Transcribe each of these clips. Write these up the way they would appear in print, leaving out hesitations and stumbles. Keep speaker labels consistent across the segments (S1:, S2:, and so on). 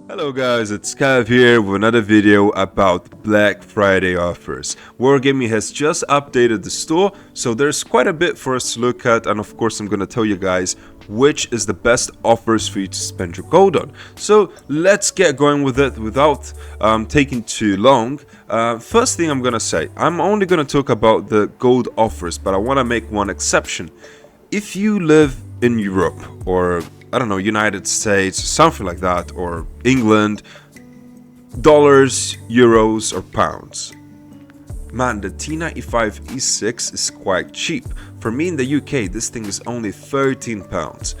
S1: Hello guys, it's Cav here with another video about Black Friday offers. Wargaming has just updated the store, so there's quite a bit for us to look at, and of course I'm gonna tell you guys which is the best offers for you to spend your gold on. So let's get going with it without taking too long. First thing I'm gonna say, I'm only gonna talk about the gold offers, but I wanna make one exception. If you live in Europe or I don't know, United States, something like that, or England, dollars, euros, or pounds. Man, the T95 E6 is quite cheap. For me in the UK, this thing is only £13.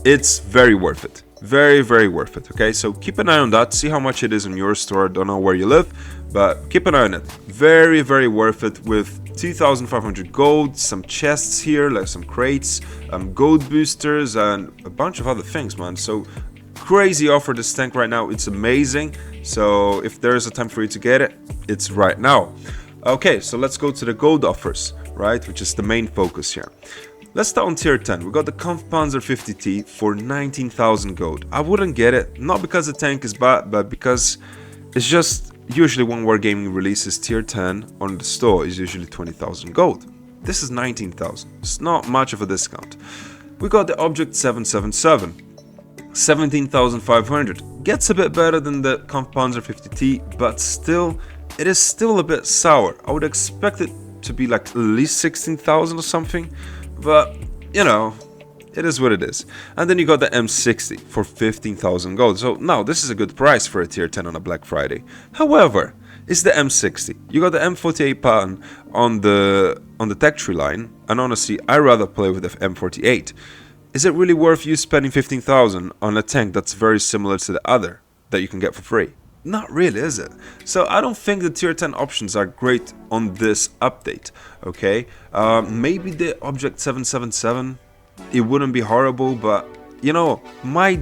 S1: It's very worth it. Very, very worth it, okay? So keep an eye on that, see how much it is in your store. Don't know where you live, but keep an eye on it. Very, very worth it with 2,500 gold, some chests here, like some crates, gold boosters, and a bunch of other things, man. So crazy offer this tank right now. It's amazing. So if there is a time for you to get it, it's right now. Okay, so let's go to the gold offers, right? Which is the main focus here. Let's start on tier 10. We got the Kampfpanzer 50T for 19,000 gold. I wouldn't get it, not because the tank is bad, but because it's just usually when Wargaming releases tier 10 on the store is usually 20,000 gold. This is 19,000. It's not much of a discount. We got the Object 777, 17,500. Gets a bit better than the Kampfpanzer 50T, but still, it is still a bit sour. I would expect it to be like at least 16,000 or something. But, you know, it is what it is. And then you got the M60 for 15,000 gold. So now this is a good price for a tier 10 on a Black Friday. However, it's the M60. You got the M48 pattern on the tech tree line. And honestly, I rather play with the M48. Is it really worth you spending 15,000 on a tank that's very similar to the other that you can get for free? Not really, is it? So I don't think the tier 10 options are great on this update, okay? Maybe the Object 777, it wouldn't be horrible, but you know, my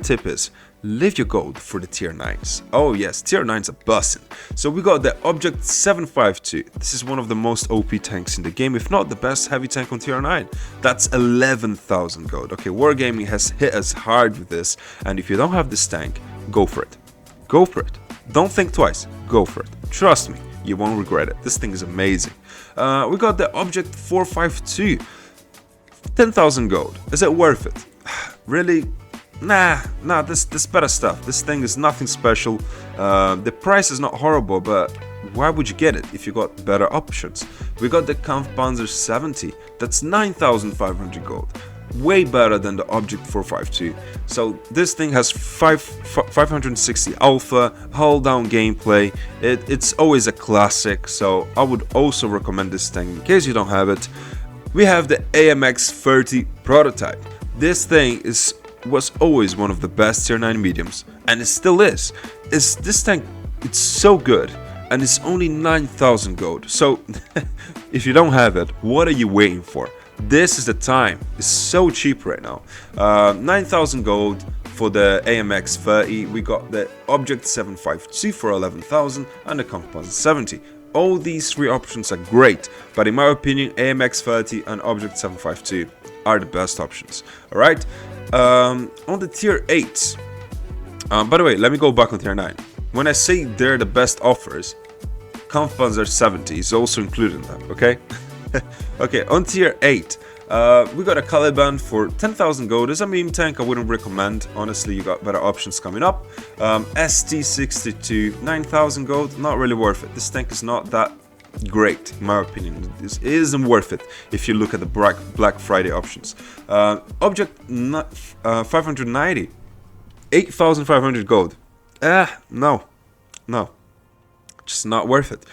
S1: tip is leave your gold for the tier 9s. Oh yes, tier 9s are bussin'. So we got the Object 752. This is one of the most OP tanks in the game, if not the best heavy tank on tier 9. That's 11,000 gold. Okay, Wargaming has hit us hard with this, and if you don't have this tank, go for it. Go for it. Don't think twice. Go for it. Trust me, you won't regret it. This thing is amazing. We got the Object 452. 10,000 gold. Is it worth it? Really? Nah, this better stuff. This thing is nothing special. The price is not horrible, but why would you get it if you got better options? We got the Kampfpanzer 70. That's 9,500 gold. Way better than the Object 452. So this thing has 560 alpha, hull down gameplay. It's always a classic, so I would also recommend this thing in case you don't have it. We have the AMX 30 prototype. This thing was always one of the best tier 9 mediums, and it still is. This tank, it's so good, and it's only 9,000 gold. So if you don't have it, what are you waiting for? This is the time. It's so cheap right now. 9,000 gold for the AMX 30. We got the Object 752 for 11,000 and the Kampfpanzer 70. All these three options are great, but in my opinion, AMX 30 and Object 752 are the best options. Alright? On the tier 8. By the way, let me go back on tier 9. When I say they're the best offers, Kampfpanzer 70 is also included in that, okay? Okay, on tier 8, we got a Caliban for 10,000 gold. It's a meme tank I wouldn't recommend. Honestly, you got better options coming up. ST62, 9,000 gold, not really worth it. This tank is not that great, in my opinion. This isn't worth it if you look at the Black Friday options. Object 590, 8,500 gold. No. Just not worth it.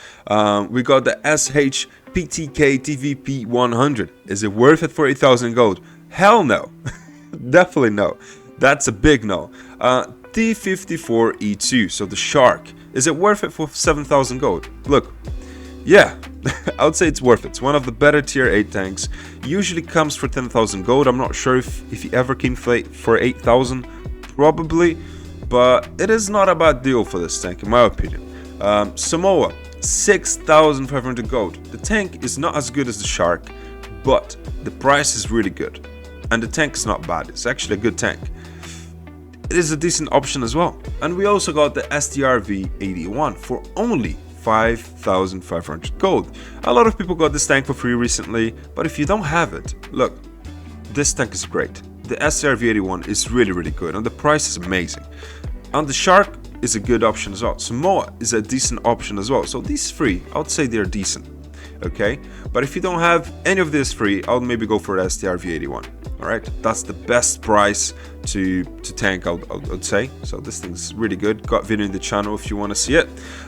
S1: We got the SH PTK TVP 100. Is it worth it for 8,000 gold? Hell no. Definitely no. That's a big no. T54E2, so the Shark. Is it worth it for 7,000 gold? Look, yeah, I would say it's worth it. It's one of the better tier 8 tanks. Usually comes for 10,000 gold. I'm not sure if he ever came for 8,000. Probably. But it is not a bad deal for this tank, in my opinion. Samoa, 6,500 gold. The tank is not as good as the Shark, but the price is really good. And the tank is not bad. It's actually a good tank. it is a decent option as well. And we also got the STRV-81 for only 5,500 gold. A lot of people got this tank for free recently, but if you don't have it, look, this tank is great. The STRV-81 is really good, and the price is amazing. And the Shark is a good option as well. Samoa is a decent option as well. So these three, I would say they're decent. Okay, but if you don't have any of these three, I'll maybe go for the STRV-81. All right, that's the best price to tank, I'd say. So this thing's really good. Got video in the channel if you want to see it.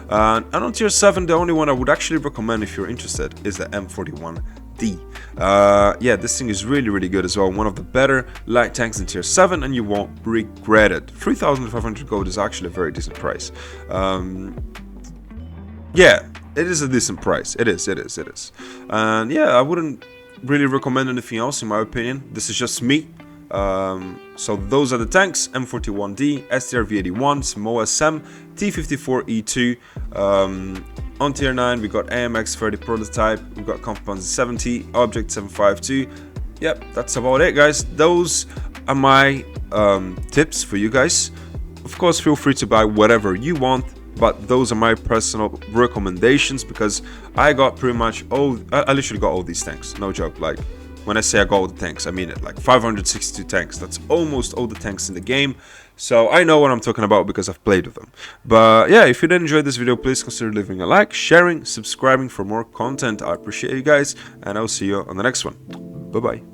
S1: And on tier 7, the only one I would actually recommend if you're interested is the M41D. Yeah, this thing is really good as well. One of the better light tanks in tier 7, and you won't regret it. 3,500 gold is actually a very decent price. Yeah, it is a decent price. It is. And yeah, I wouldn't really recommend anything else in my opinion. This is just me. So those are the tanks: M41D, STRV-81, Samoa SM, T54E2. On tier 9 we got AMX30 prototype, we got Conf 70, Object 752. Yep, that's about it, guys. Those are my tips for you guys. Of course, feel free to buy whatever you want, but those are my personal recommendations because I got pretty much I literally got all these tanks, no joke. Like, when I say I got all the tanks, I mean it. Like 562 tanks, that's almost all the tanks in the game. So I know what I'm talking about because I've played with them. But yeah, if you did enjoy this video, please consider leaving a like, sharing, subscribing for more content. I appreciate you guys, and I'll see you on the next one. Bye bye.